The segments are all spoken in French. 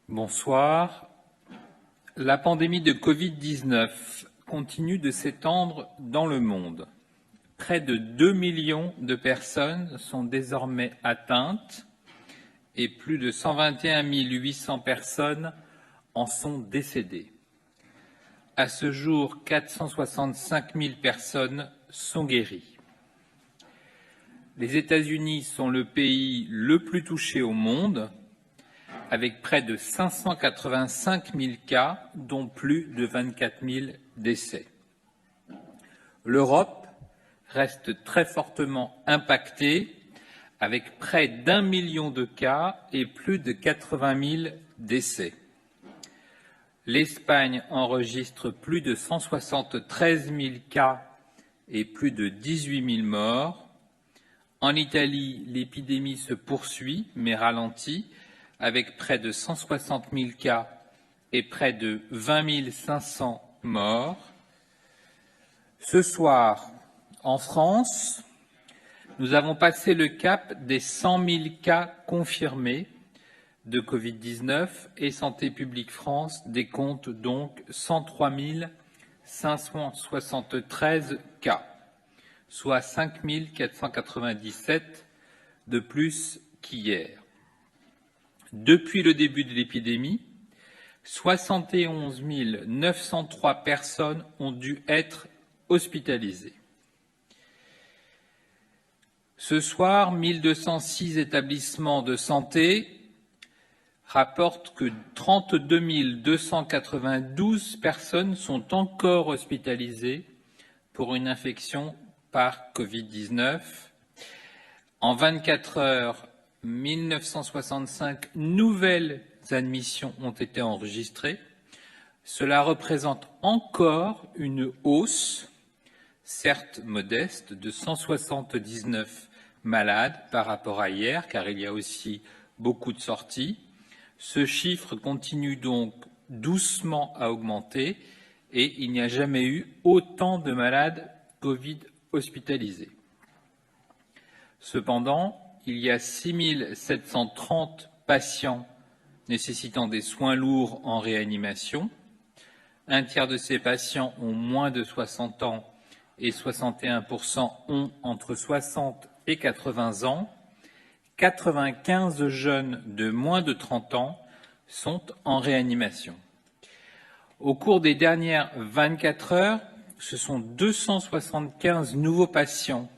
Bonsoir. La pandémie de Covid-19 continue de s'étendre dans le monde. Près de 2 millions de personnes sont désormais atteintes et plus de 121 800 personnes en sont décédées. À ce jour, 465 000 personnes sont guéries. Les États-Unis sont le pays le plus touché au monde, avec près de 585 000 cas, dont plus de 24 000 décès. L'Europe reste très fortement impactée, avec près d'1 million de cas et plus de 80 000 décès. L'Espagne enregistre plus de 173 000 cas et plus de 18 000 morts. En Italie, l'épidémie se poursuit, mais ralentit, avec près de 160 000 cas et près de 20 500 morts. Ce soir, en France, nous avons passé le cap des 100 000 cas confirmés de Covid-19 et Santé publique France décompte donc 103 573 cas, soit 5 497 de plus qu'hier. Depuis le début de l'épidémie, 71 903 personnes ont dû être hospitalisées. Ce soir, 1206 établissements de santé rapportent que 32 292 personnes sont encore hospitalisées pour une infection par Covid-19. En 24 heures, 1965 nouvelles admissions ont été enregistrées. Cela représente encore une hausse, certes modeste, de 179 malades par rapport à hier, car il y a aussi beaucoup de sorties. Ce chiffre continue donc doucement à augmenter et il n'y a jamais eu autant de malades Covid hospitalisés. Cependant, il y a 6 730 patients nécessitant des soins lourds en réanimation. Un tiers de ces patients ont moins de 60 ans et 61% ont entre 60 et 80 ans. 95 jeunes de moins de 30 ans sont en réanimation. Au cours des dernières 24 heures, ce sont 275 nouveaux patients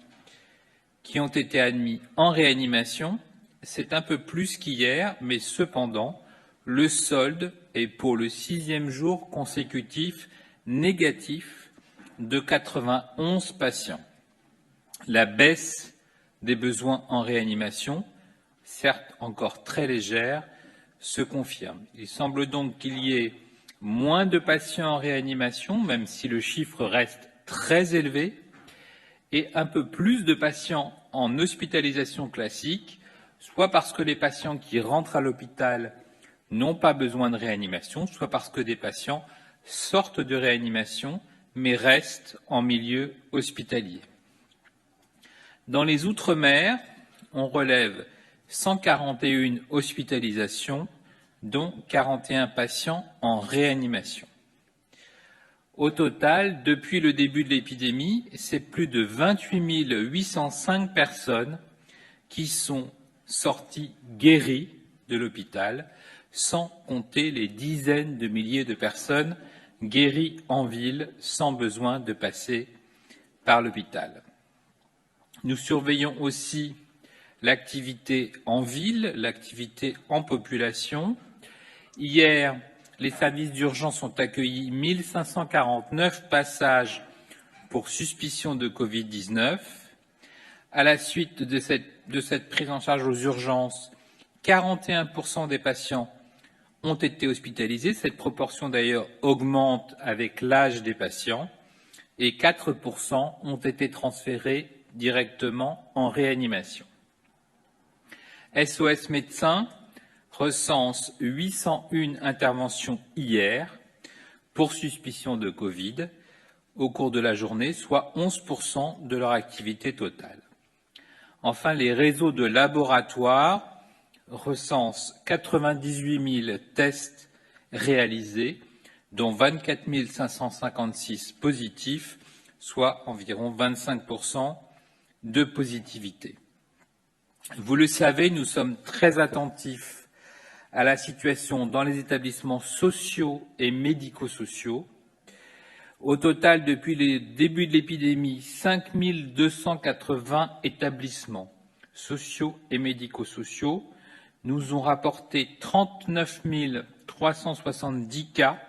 qui ont été admis en réanimation. C'est un peu plus qu'hier, mais cependant, le solde est pour le 6e jour consécutif négatif de 91 patients. La baisse des besoins en réanimation, certes encore très légère, se confirme. Il semble donc qu'il y ait moins de patients en réanimation, même si le chiffre reste très élevé, et un peu plus de patients en hospitalisation classique, soit parce que les patients qui rentrent à l'hôpital n'ont pas besoin de réanimation, soit parce que des patients sortent de réanimation mais restent en milieu hospitalier. Dans les Outre-mer, on relève 141 hospitalisations, dont 41 patients en réanimation. Au total, depuis le début de l'épidémie, c'est plus de 28 805 personnes qui sont sorties guéries de l'hôpital, sans compter les dizaines de milliers de personnes guéries en ville sans besoin de passer par l'hôpital. Nous surveillons aussi l'activité en ville, l'activité en population. Hier, les services d'urgence ont accueilli 1549 passages pour suspicion de Covid-19. À la suite de cette prise en charge aux urgences, 41% des patients ont été hospitalisés. Cette proportion d'ailleurs augmente avec l'âge des patients et 4% ont été transférés directement en réanimation. SOS Médecins recense 801 interventions hier pour suspicion de Covid au cours de la journée, soit 11% de leur activité totale. Enfin, les réseaux de laboratoires recense 98 000 tests réalisés, dont 24 556 positifs, soit environ 25% de positivité. Vous le savez, nous sommes très attentifs à la situation dans les établissements sociaux et médico-sociaux. Au total, depuis le début de l'épidémie, 5 280 établissements sociaux et médico-sociaux nous ont rapporté 39 370 cas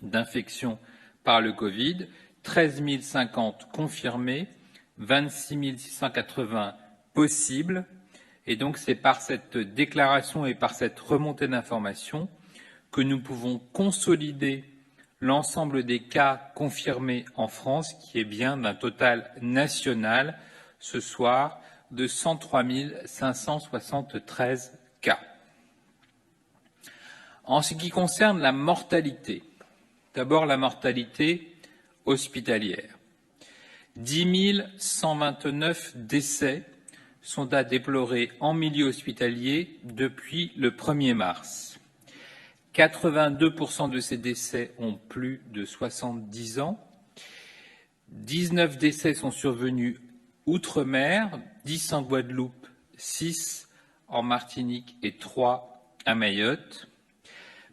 d'infection par le Covid, 13 050 confirmés, 26 680 possibles. Et donc, c'est par cette déclaration et par cette remontée d'informations que nous pouvons consolider l'ensemble des cas confirmés en France, qui est bien d'un total national, ce soir, de 103 573 cas. En ce qui concerne la mortalité, d'abord la mortalité hospitalière. 10 129 décès sont à déplorer en milieu hospitalier depuis le 1er mars. 82% de ces décès ont plus de 70 ans. 19 décès sont survenus outre-mer, 10 en Guadeloupe, 6 en Martinique et 3 à Mayotte.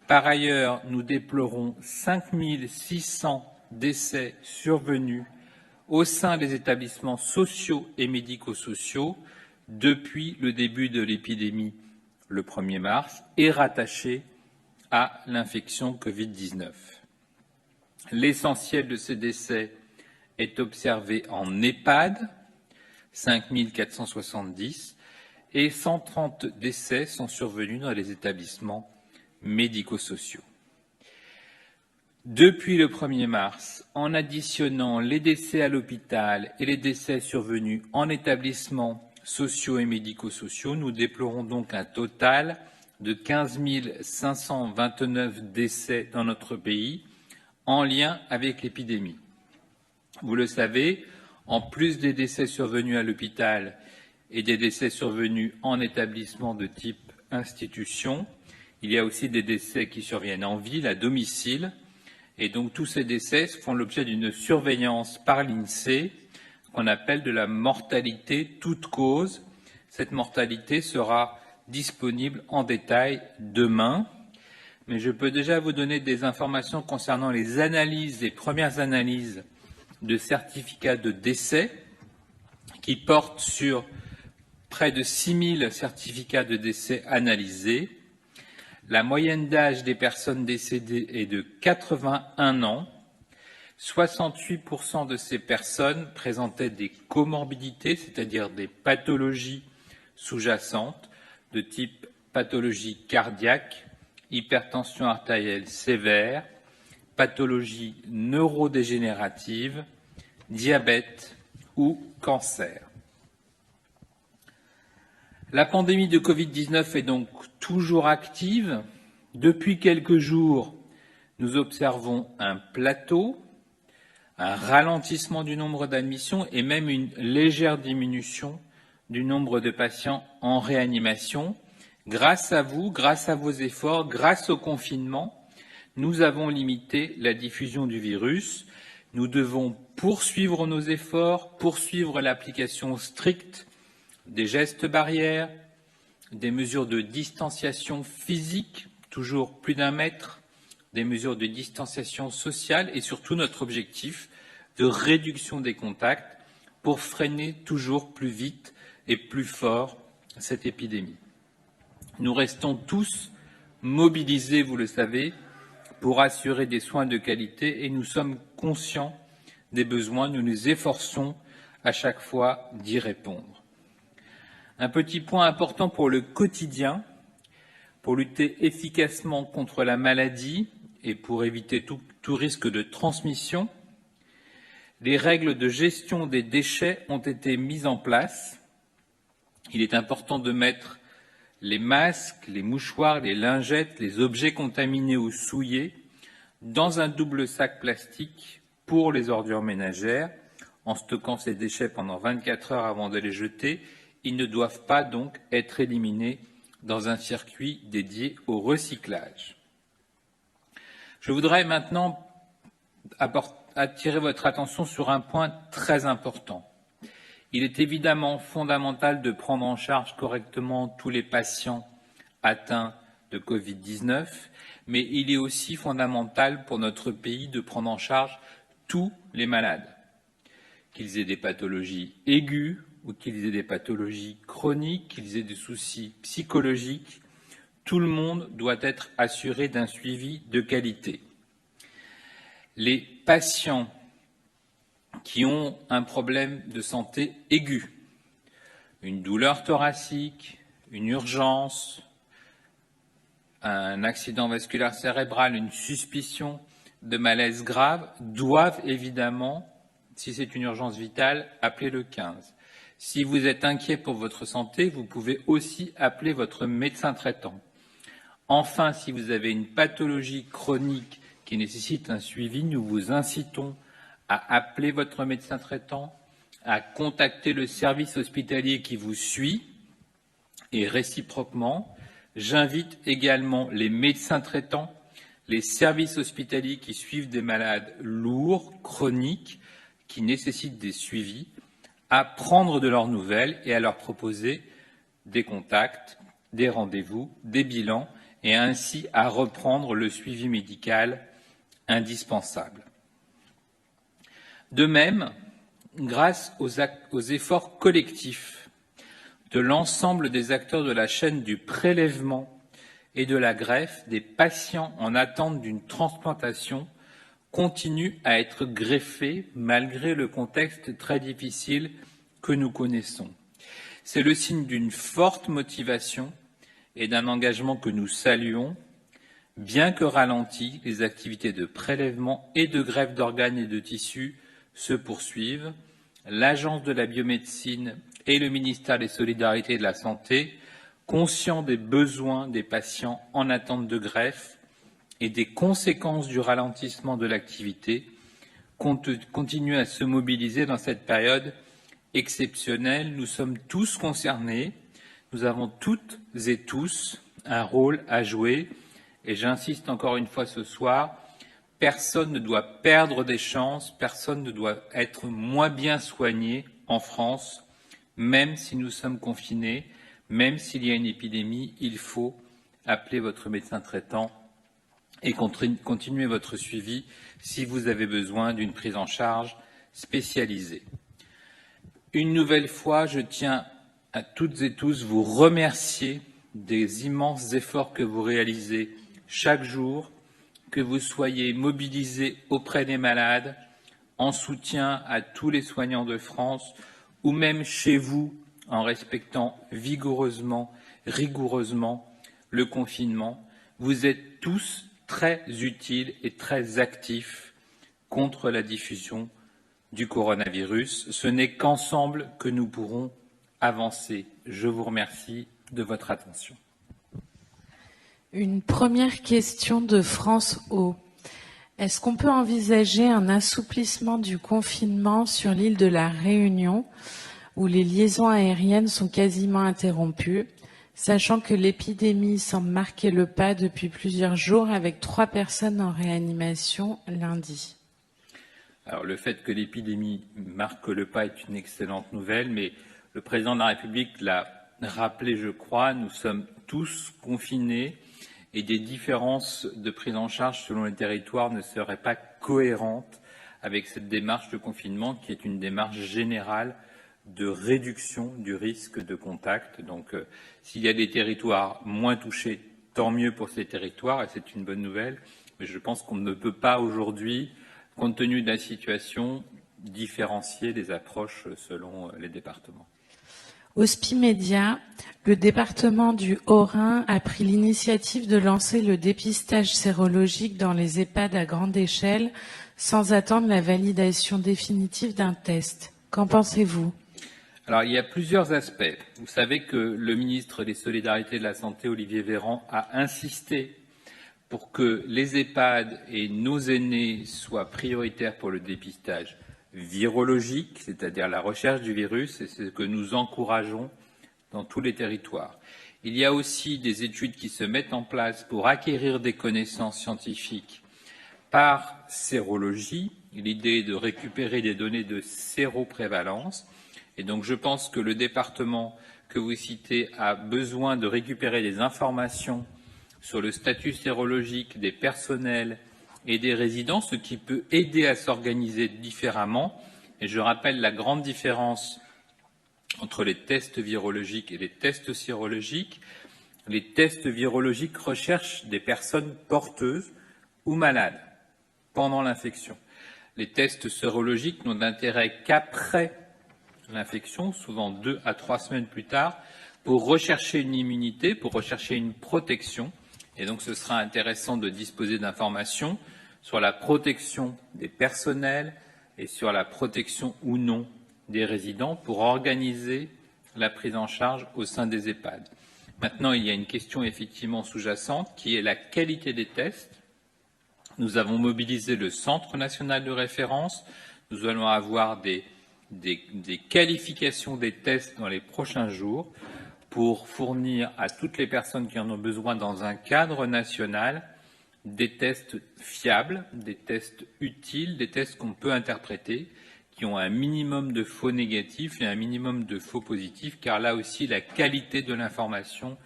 Par ailleurs, nous déplorons 5 600 décès survenus au sein des établissements sociaux et médico-sociaux depuis le début de l'épidémie le 1er mars et rattachés à l'infection Covid-19. L'essentiel de ces décès est observé en EHPAD, 5 470, et 130 décès sont survenus dans les établissements médico-sociaux. Depuis le 1er mars, en additionnant les décès à l'hôpital et les décès survenus en établissements sociaux et médico-sociaux, nous déplorons donc un total de 15 529 décès dans notre pays en lien avec l'épidémie. Vous le savez, en plus des décès survenus à l'hôpital et des décès survenus en établissement de type institution, il y a aussi des décès qui surviennent en ville, à domicile, et donc tous ces décès font l'objet d'une surveillance par l'INSEE, qu'on appelle de la mortalité toute cause. Cette mortalité sera disponible en détail demain, mais je peux déjà vous donner des informations concernant les analyses, les premières analyses de certificats de décès qui portent sur près de 6 000 certificats de décès analysés. La moyenne d'âge des personnes décédées est de 81 ans. 68% de ces personnes présentaient des comorbidités, c'est-à-dire des pathologies sous-jacentes de type pathologie cardiaque, hypertension artérielle sévère, pathologie neurodégénérative, diabète ou cancer. La pandémie de Covid-19 est donc toujours active. Depuis quelques jours, nous observons un plateau, un ralentissement du nombre d'admissions et même une légère diminution du nombre de patients en réanimation. Grâce à vous, grâce à vos efforts, grâce au confinement, nous avons limité la diffusion du virus. Nous devons poursuivre nos efforts, poursuivre l'application stricte des gestes barrières, des mesures de distanciation physique, toujours plus d'1 mètre, des mesures de distanciation sociale et surtout notre objectif de réduction des contacts pour freiner toujours plus vite et plus fort cette épidémie. Nous restons tous mobilisés, vous le savez, pour assurer des soins de qualité et nous sommes conscients des besoins. Nous nous efforçons à chaque fois d'y répondre. Un petit point important pour le quotidien, pour lutter efficacement contre la maladie et pour éviter tout risque de transmission, les règles de gestion des déchets ont été mises en place. Il est important de mettre les masques, les mouchoirs, les lingettes, les objets contaminés ou souillés dans un double sac plastique pour les ordures ménagères, en stockant ces déchets pendant 24 heures avant de les jeter ils ne doivent pas donc être éliminés dans un circuit dédié au recyclage. Je voudrais maintenant attirer votre attention sur un point très important. Il est évidemment fondamental de prendre en charge correctement tous les patients atteints de Covid-19, mais il est aussi fondamental pour notre pays de prendre en charge tous les malades, qu'ils aient des pathologies aiguës ou qu'ils aient des pathologies chroniques, qu'ils aient des soucis psychologiques. Tout le monde doit être assuré d'un suivi de qualité. Les patients qui ont un problème de santé aigu, une douleur thoracique, une urgence, un accident vasculaire cérébral, une suspicion de malaise grave, doivent évidemment, si c'est une urgence vitale, appeler le 15. Si vous êtes inquiet pour votre santé, vous pouvez aussi appeler votre médecin traitant. Enfin, si vous avez une pathologie chronique qui nécessite un suivi, nous vous incitons à appeler votre médecin traitant, à contacter le service hospitalier qui vous suit et réciproquement. J'invite également les médecins traitants, les services hospitaliers qui suivent des malades lourds, chroniques, qui nécessitent des suivis, à prendre de leurs nouvelles et à leur proposer des contacts, des rendez-vous, des bilans et ainsi à reprendre le suivi médical indispensable. De même, grâce aux efforts collectifs de l'ensemble des acteurs de la chaîne du prélèvement et de la greffe, des patients en attente d'une transplantation continuent à être greffés malgré le contexte très difficile que nous connaissons. C'est le signe d'une forte motivation et d'un engagement que nous saluons. Bien que ralenties, les activités de prélèvement et de greffe d'organes et de tissus se poursuivent. L'Agence de la biomédecine et le ministère des Solidarités et de la Santé, conscients des besoins des patients en attente de greffe et des conséquences du ralentissement de l'activité, continuent à se mobiliser dans cette période exceptionnelle. Nous sommes tous concernés, nous avons toutes et tous un rôle à jouer et j'insiste encore une fois ce soir, personne ne doit perdre des chances, personne ne doit être moins bien soigné en France, même si nous sommes confinés, même s'il y a une épidémie, il faut appeler votre médecin traitant et continuer votre suivi si vous avez besoin d'une prise en charge spécialisée. Une nouvelle fois, je tiens à toutes et tous vous remercier des immenses efforts que vous réalisez chaque jour, que vous soyez mobilisés auprès des malades, en soutien à tous les soignants de France, ou même chez vous, en respectant rigoureusement le confinement. Vous êtes tous très utiles et très actifs contre la diffusion du coronavirus. Ce n'est qu'ensemble que nous pourrons avancer. Je vous remercie de votre attention. Une première question de France O. Est-ce qu'on peut envisager un assouplissement du confinement sur l'île de la Réunion, où les liaisons aériennes sont quasiment interrompues, sachant que l'épidémie semble marquer le pas depuis plusieurs jours avec 3 personnes en réanimation lundi? Alors, le fait que l'épidémie marque le pas est une excellente nouvelle, mais le président de la République l'a rappelé, je crois, nous sommes tous confinés et des différences de prise en charge selon les territoires ne seraient pas cohérentes avec cette démarche de confinement qui est une démarche générale de réduction du risque de contact. Donc, s'il y a des territoires moins touchés, tant mieux pour ces territoires, et c'est une bonne nouvelle. Mais je pense qu'on ne peut pas aujourd'hui, compte tenu de la situation, différencier des approches selon les départements. Hospimédia, le département du Haut-Rhin a pris l'initiative de lancer le dépistage sérologique dans les EHPAD à grande échelle sans attendre la validation définitive d'un test. Qu'en pensez-vous? Alors, il y a plusieurs aspects. Vous savez que le ministre des Solidarités et de la Santé, Olivier Véran, a insisté pour que les EHPAD et nos aînés soient prioritaires pour le dépistage virologique, c'est-à-dire la recherche du virus, et c'est ce que nous encourageons dans tous les territoires. Il y a aussi des études qui se mettent en place pour acquérir des connaissances scientifiques par sérologie. L'idée est de récupérer des données de séroprévalence. Et donc, je pense que le département que vous citez a besoin de récupérer des informations sur le statut sérologique des personnels et des résidents, ce qui peut aider à s'organiser différemment. Et je rappelle la grande différence entre les tests virologiques et les tests sérologiques. Les tests virologiques recherchent des personnes porteuses ou malades pendant l'infection. Les tests sérologiques n'ont d'intérêt qu'après l'infection, souvent 2 à 3 semaines plus tard, pour rechercher une immunité, pour rechercher une protection. Et donc, ce sera intéressant de disposer d'informations sur la protection des personnels et sur la protection ou non des résidents pour organiser la prise en charge au sein des EHPAD. Maintenant, il y a une question effectivement sous-jacente qui est la qualité des tests. Nous avons mobilisé le Centre national de référence. Nous allons avoir des qualifications des tests dans les prochains jours pour fournir à toutes les personnes qui en ont besoin dans un cadre national des tests fiables, des tests utiles, des tests qu'on peut interpréter, qui ont un minimum de faux négatifs et un minimum de faux positifs, car là aussi la qualité de l'information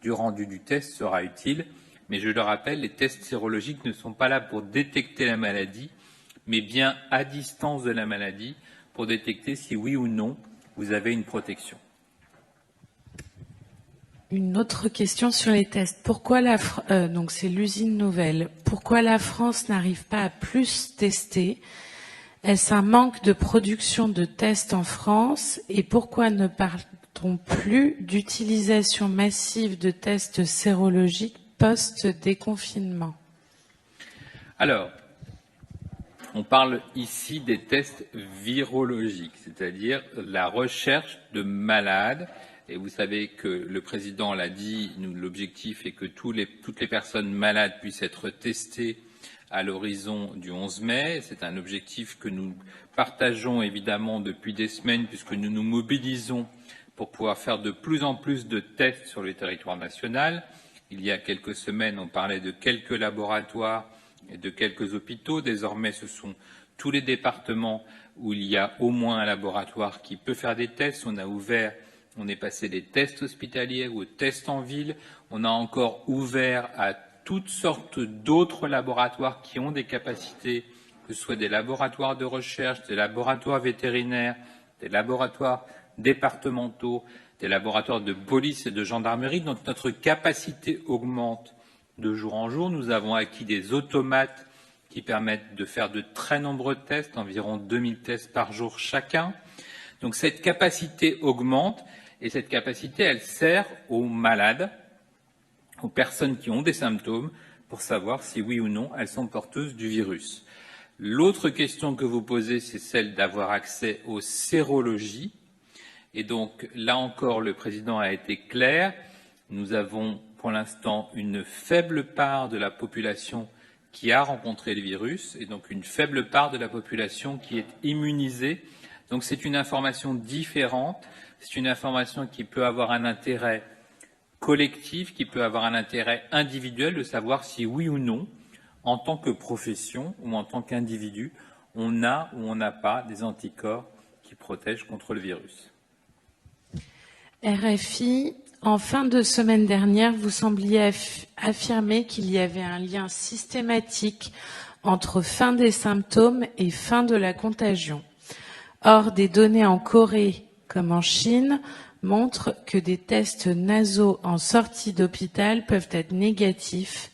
du rendu du test sera utile. Mais je le rappelle, les tests sérologiques ne sont pas là pour détecter la maladie, mais bien à distance de la maladie, pour détecter si oui ou non vous avez une protection. Une autre question sur les tests. Pourquoi donc c'est l'usine nouvelle. Pourquoi la France n'arrive pas à plus tester? Est-ce un manque de production de tests en France? Et pourquoi ne parle-t-on plus d'utilisation massive de tests sérologiques post-déconfinement? Alors, on parle ici des tests virologiques, c'est-à-dire la recherche de malades. Et vous savez que le président l'a dit, l'objectif est que toutes les personnes malades puissent être testées à l'horizon du 11 mai. C'est un objectif que nous partageons évidemment depuis des semaines puisque nous nous mobilisons pour pouvoir faire de plus en plus de tests sur le territoire national. Il y a quelques semaines, on parlait de quelques laboratoires et de quelques hôpitaux. Désormais, ce sont tous les départements où il y a au moins un laboratoire qui peut faire des tests. On est passé des tests hospitaliers aux tests en ville. On a encore ouvert à toutes sortes d'autres laboratoires qui ont des capacités, que ce soit des laboratoires de recherche, des laboratoires vétérinaires, des laboratoires départementaux, des laboratoires de police et de gendarmerie. Donc notre capacité augmente de jour en jour. Nous avons acquis des automates qui permettent de faire de très nombreux tests, environ 2000 tests par jour chacun. Donc cette capacité augmente et cette capacité, elle sert aux malades, aux personnes qui ont des symptômes, pour savoir si oui ou non elles sont porteuses du virus. L'autre question que vous posez, c'est celle d'avoir accès aux sérologies. Et donc là encore, le président a été clair. Nous avons pour l'instant une faible part de la population qui a rencontré le virus et donc une faible part de la population qui est immunisée. Donc c'est une information différente, c'est une information qui peut avoir un intérêt collectif, qui peut avoir un intérêt individuel de savoir si oui ou non, en tant que profession ou en tant qu'individu, on a ou on n'a pas des anticorps qui protègent contre le virus. RFI, en fin de semaine dernière, vous sembliez affirmer qu'il y avait un lien systématique entre fin des symptômes et fin de la contagion. Or, des données en Corée comme en Chine montrent que des tests nasaux en sortie d'hôpital peuvent être négatifs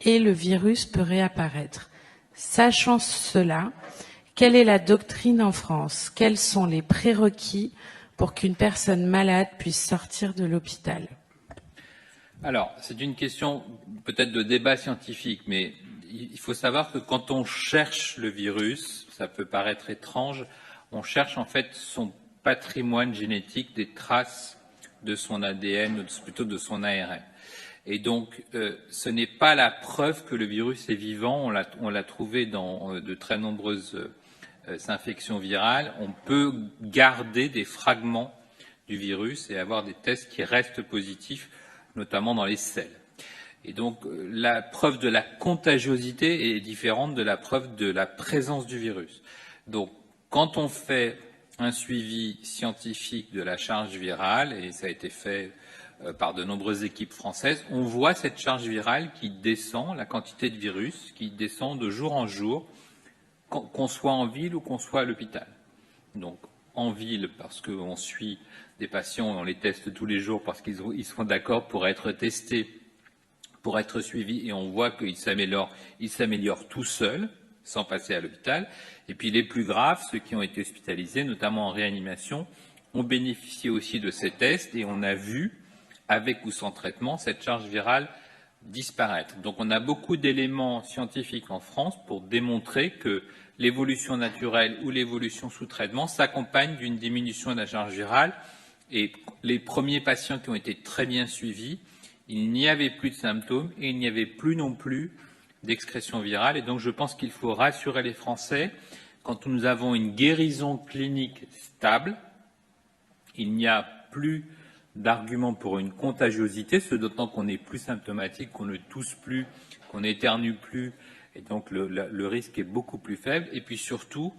et le virus peut réapparaître. Sachant cela, quelle est la doctrine en France? Quels sont les prérequis pour qu'une personne malade puisse sortir de l'hôpital? Alors, c'est une question peut-être de débat scientifique, mais il faut savoir que quand on cherche le virus, ça peut paraître étrange, on cherche en fait son patrimoine génétique, des traces de son ADN, ou plutôt de son ARN. Et donc, ce n'est pas la preuve que le virus est vivant, on l'a trouvé dans de très nombreuses infections virales. On peut garder des fragments du virus et avoir des tests qui restent positifs, notamment dans les selles. Et donc, la preuve de la contagiosité est différente de la preuve de la présence du virus. Donc, quand on fait un suivi scientifique de la charge virale, et ça a été fait par de nombreuses équipes françaises, on voit cette charge virale qui descend, la quantité de virus qui descend de jour en jour, qu'on soit en ville ou qu'on soit à l'hôpital. Donc, en ville, parce qu'on suit des patients et on les teste tous les jours parce qu'ils sont d'accord pour être testés, pour être suivis, et on voit qu'ils s'améliorent tout seuls, sans passer à l'hôpital. Et puis les plus graves, ceux qui ont été hospitalisés, notamment en réanimation, ont bénéficié aussi de ces tests et on a vu, avec ou sans traitement, cette charge virale disparaître. Donc on a beaucoup d'éléments scientifiques en France pour démontrer que l'évolution naturelle ou l'évolution sous traitement s'accompagne d'une diminution de la charge virale. Et les premiers patients qui ont été très bien suivis, il n'y avait plus de symptômes et il n'y avait plus non plus d'excrétion virale. Et donc je pense qu'il faut rassurer les Français. Quand nous avons une guérison clinique stable, il n'y a plus d'argument pour une contagiosité, ce d'autant qu'on est plus symptomatique, qu'on ne tousse plus, qu'on n'éternue plus, et donc le risque est beaucoup plus faible. Et puis surtout,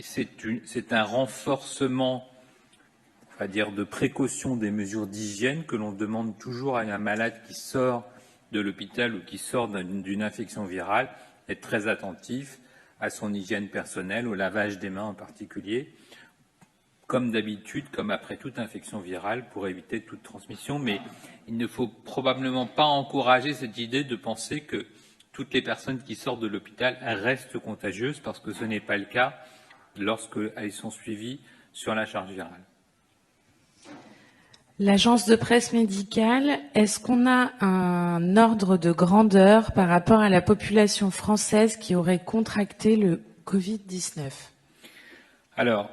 c'est un renforcement, on va dire, de précaution des mesures d'hygiène que l'on demande toujours à un malade qui sort de l'hôpital ou qui sort d'une infection virale, d'être très attentif à son hygiène personnelle, au lavage des mains en particulier, comme d'habitude, comme après toute infection virale, pour éviter toute transmission. Mais il ne faut probablement pas encourager cette idée de penser que toutes les personnes qui sortent de l'hôpital restent contagieuses, parce que ce n'est pas le cas lorsqu'elles sont suivies sur la charge virale. L'agence de presse médicale, est-ce qu'on a un ordre de grandeur par rapport à la population française qui aurait contracté le Covid-19 ? Alors,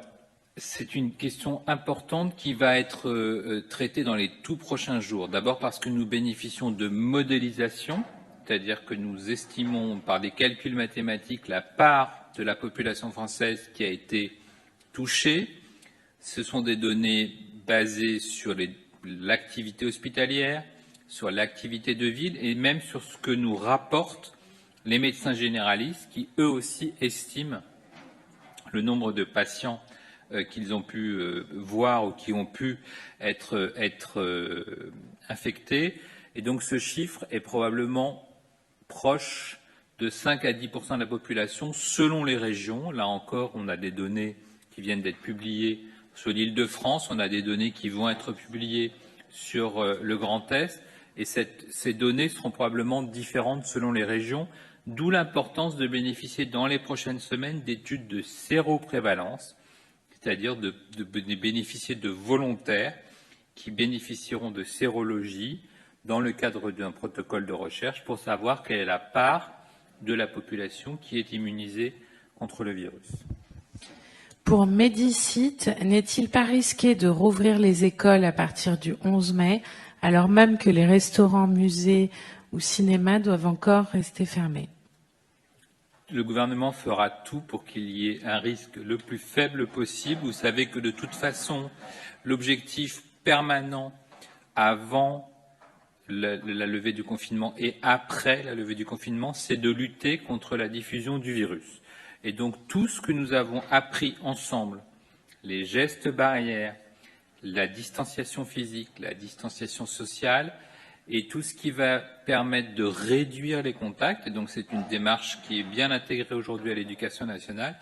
c'est une question importante qui va être traitée dans les tout prochains jours. D'abord parce que nous bénéficions de modélisation, c'est-à-dire que nous estimons par des calculs mathématiques la part de la population française qui a été touchée. Ce sont des données basées sur l'activité hospitalière, sur l'activité de ville et même sur ce que nous rapportent les médecins généralistes qui, eux aussi, estiment le nombre de patients qu'ils ont pu voir ou qui ont pu être infectés. Et donc ce chiffre est probablement proche de 5 à 10% de la population selon les régions. Là encore, on a des données qui viennent d'être publiées sur l'Île-de-France, on a des données qui vont être publiées sur le Grand Est, et ces données seront probablement différentes selon les régions, d'où l'importance de bénéficier dans les prochaines semaines d'études de séroprévalence, c'est-à-dire de bénéficier de volontaires qui bénéficieront de sérologie dans le cadre d'un protocole de recherche pour savoir quelle est la part de la population qui est immunisée contre le virus. Pour Médicite, n'est-il pas risqué de rouvrir les écoles à partir du 11 mai, alors même que les restaurants, musées ou cinémas doivent encore rester fermés ? Le gouvernement fera tout pour qu'il y ait un risque le plus faible possible. Vous savez que de toute façon, l'objectif permanent avant la levée du confinement et après la levée du confinement, c'est de lutter contre la diffusion du virus. Et donc tout ce que nous avons appris ensemble, les gestes barrières, la distanciation physique, la distanciation sociale, et tout ce qui va permettre de réduire les contacts, et donc c'est une démarche qui est bien intégrée aujourd'hui à l'éducation nationale,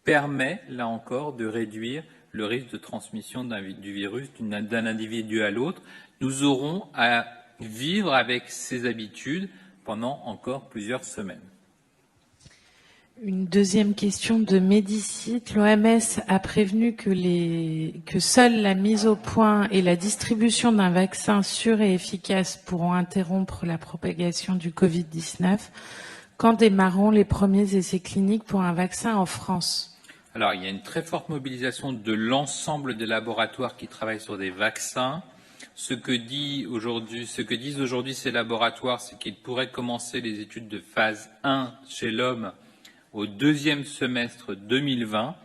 permet, là encore, de réduire le risque de transmission du virus d'un individu à l'autre. Nous aurons à vivre avec ces habitudes pendant encore plusieurs semaines. Une deuxième question de Médicite. L'OMS a prévenu que seule la mise au point et la distribution d'un vaccin sûr et efficace pourront interrompre la propagation du Covid-19. Quand démarreront les premiers essais cliniques pour un vaccin en France ? Alors, il y a une très forte mobilisation de l'ensemble des laboratoires qui travaillent sur des vaccins. Ce que disent aujourd'hui ces laboratoires, c'est qu'ils pourraient commencer les études de phase 1 chez l'homme au deuxième semestre 2020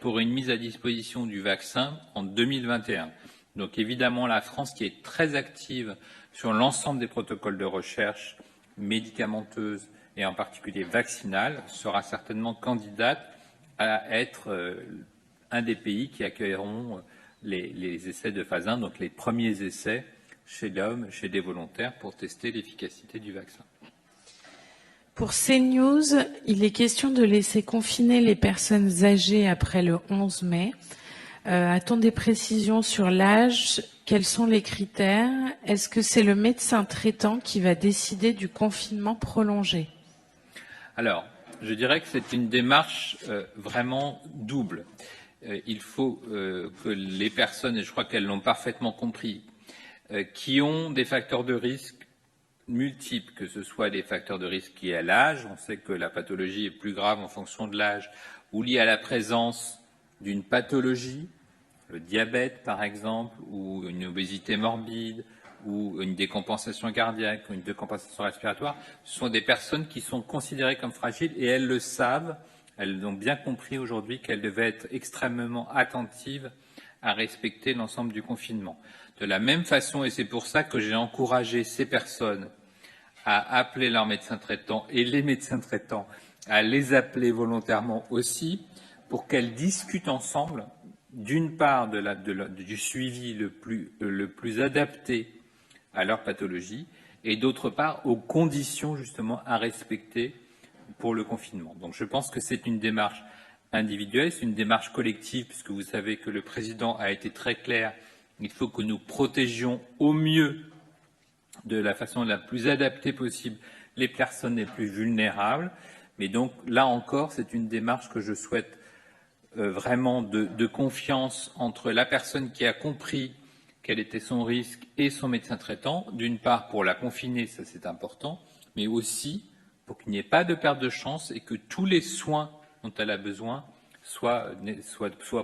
pour une mise à disposition du vaccin en 2021. Donc évidemment, la France, qui est très active sur l'ensemble des protocoles de recherche médicamenteuse et en particulier vaccinale, sera certainement candidate à être un des pays qui accueilleront les essais de phase 1, donc les premiers essais chez l'homme, chez des volontaires, pour tester l'efficacité du vaccin. Pour CNews, il est question de laisser confiner les personnes âgées après le 11 mai. A-t-on des précisions sur l'âge? Quels sont les critères? Est-ce que c'est le médecin traitant qui va décider du confinement prolongé? Alors, je dirais que c'est une démarche vraiment double. Il faut que les personnes, et je crois qu'elles l'ont parfaitement compris, qui ont des facteurs de risque multiples, que ce soit des facteurs de risque liés à l'âge, on sait que la pathologie est plus grave en fonction de l'âge, ou liés à la présence d'une pathologie, le diabète par exemple, ou une obésité morbide, ou une décompensation cardiaque, ou une décompensation respiratoire, ce sont des personnes qui sont considérées comme fragiles et elles le savent, elles ont bien compris aujourd'hui qu'elles devaient être extrêmement attentives à respecter l'ensemble du confinement. De la même façon, et c'est pour ça que j'ai encouragé ces personnes à appeler leurs médecins traitants et les médecins traitants à les appeler volontairement aussi, pour qu'elles discutent ensemble, d'une part du suivi le plus adapté à leur pathologie, et d'autre part aux conditions justement à respecter pour le confinement. Donc je pense que c'est une démarche individuelle, c'est une démarche collective, puisque vous savez que le président a été très clair, il faut que nous protégions au mieux, de la façon la plus adaptée possible, les personnes les plus vulnérables. Mais donc là encore, c'est une démarche que je souhaite vraiment de confiance entre la personne qui a compris quel était son risque et son médecin traitant, d'une part pour la confiner, ça c'est important, mais aussi pour qu'il n'y ait pas de perte de chance et que tous les soins dont elle a besoin soient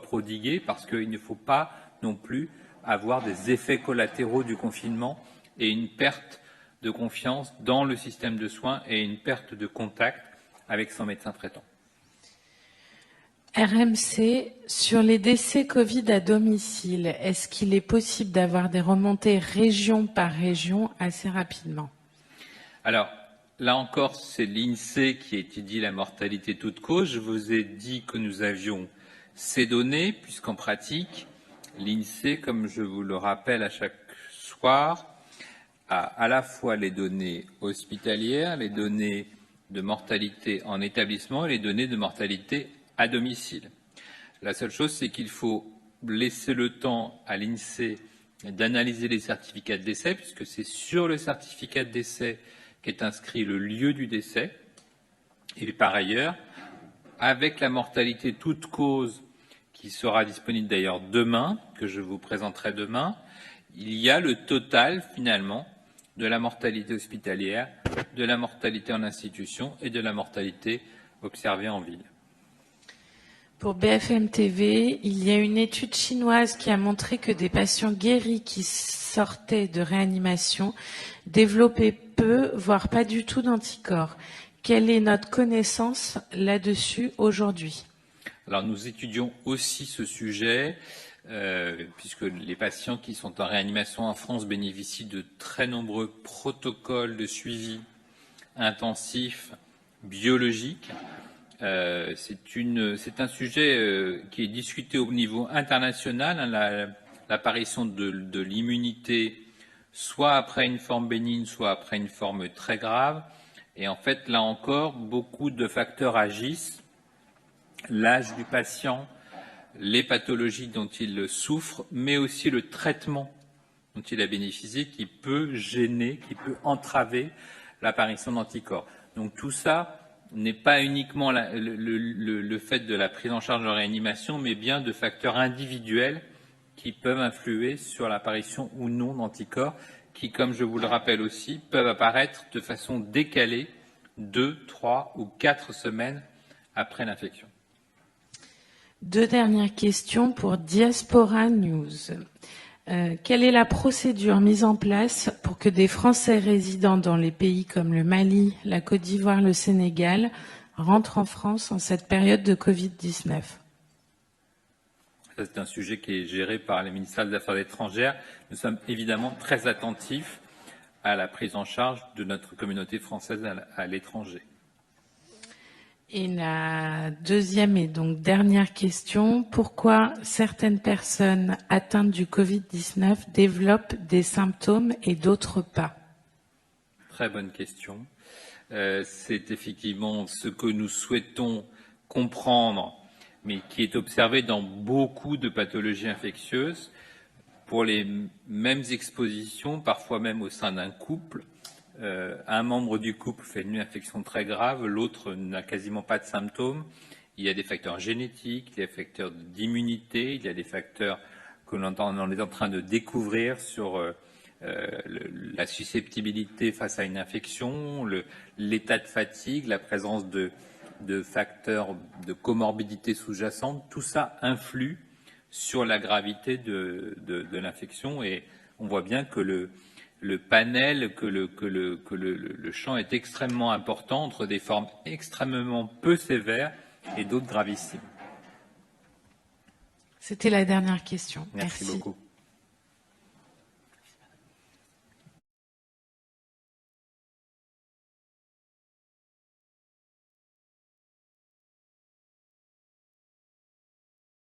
prodigués, parce qu'il ne faut pas non plus avoir des effets collatéraux du confinement et une perte de confiance dans le système de soins et une perte de contact avec son médecin traitant. RMC, sur les décès Covid à domicile, est-ce qu'il est possible d'avoir des remontées région par région assez rapidement? Alors, là encore, c'est l'INSEE qui étudie la mortalité toute cause. Je vous ai dit que nous avions ces données, puisqu'en pratique, l'INSEE, comme je vous le rappelle à chaque soir, a à la fois les données hospitalières, les données de mortalité en établissement et les données de mortalité à domicile. La seule chose, c'est qu'il faut laisser le temps à l'INSEE d'analyser les certificats de décès, puisque c'est sur le certificat de décès qu'est inscrit le lieu du décès. Et par ailleurs, avec la mortalité toute cause, qui sera disponible d'ailleurs demain, que je vous présenterai demain, il y a le total, finalement, de la mortalité hospitalière, de la mortalité en institution et de la mortalité observée en ville. Pour BFM TV, il y a une étude chinoise qui a montré que des patients guéris qui sortaient de réanimation développaient peu, voire pas du tout d'anticorps. Quelle est notre connaissance là-dessus aujourd'hui? Alors nous étudions aussi ce sujet, puisque les patients qui sont en réanimation en France bénéficient de très nombreux protocoles de suivi intensif biologique. C'est un sujet qui est discuté au niveau international, hein, l'apparition de l'immunité, soit après une forme bénigne, soit après une forme très grave. Et en fait, là encore, beaucoup de facteurs agissent. L'âge du patient, les pathologies dont il souffre, mais aussi le traitement dont il a bénéficié, qui peut gêner, qui peut entraver l'apparition d'anticorps. Donc tout ça n'est pas uniquement le fait de la prise en charge en réanimation, mais bien de facteurs individuels qui peuvent influer sur l'apparition ou non d'anticorps, qui, comme je vous le rappelle aussi, peuvent apparaître de façon décalée 2, 3 ou 4 semaines après l'infection. Deux dernières questions pour Diaspora News. Quelle est la procédure mise en place pour que des Français résidant dans les pays comme le Mali, la Côte d'Ivoire, le Sénégal rentrent en France en cette période de Covid-19? C'est un sujet qui est géré par les ministères des Affaires étrangères. Nous sommes évidemment très attentifs à la prise en charge de notre communauté française à l'étranger. Et la deuxième et donc dernière question, pourquoi certaines personnes atteintes du Covid-19 développent des symptômes et d'autres pas? Très bonne question. C'est effectivement ce que nous souhaitons comprendre, mais qui est observé dans beaucoup de pathologies infectieuses. Pour les mêmes expositions, parfois même au sein d'un couple, un membre du couple fait une infection très grave, l'autre n'a quasiment pas de symptômes. Il y a des facteurs génétiques, il y a des facteurs d'immunité, il y a des facteurs que l'on est en train de découvrir sur la susceptibilité face à une infection, l'état de fatigue, la présence de facteurs de comorbidité sous-jacente. Tout ça influe sur la gravité de l'infection et on voit bien que le panel, que le champ est extrêmement important entre des formes extrêmement peu sévères et d'autres gravissimes. C'était la dernière question. Merci beaucoup.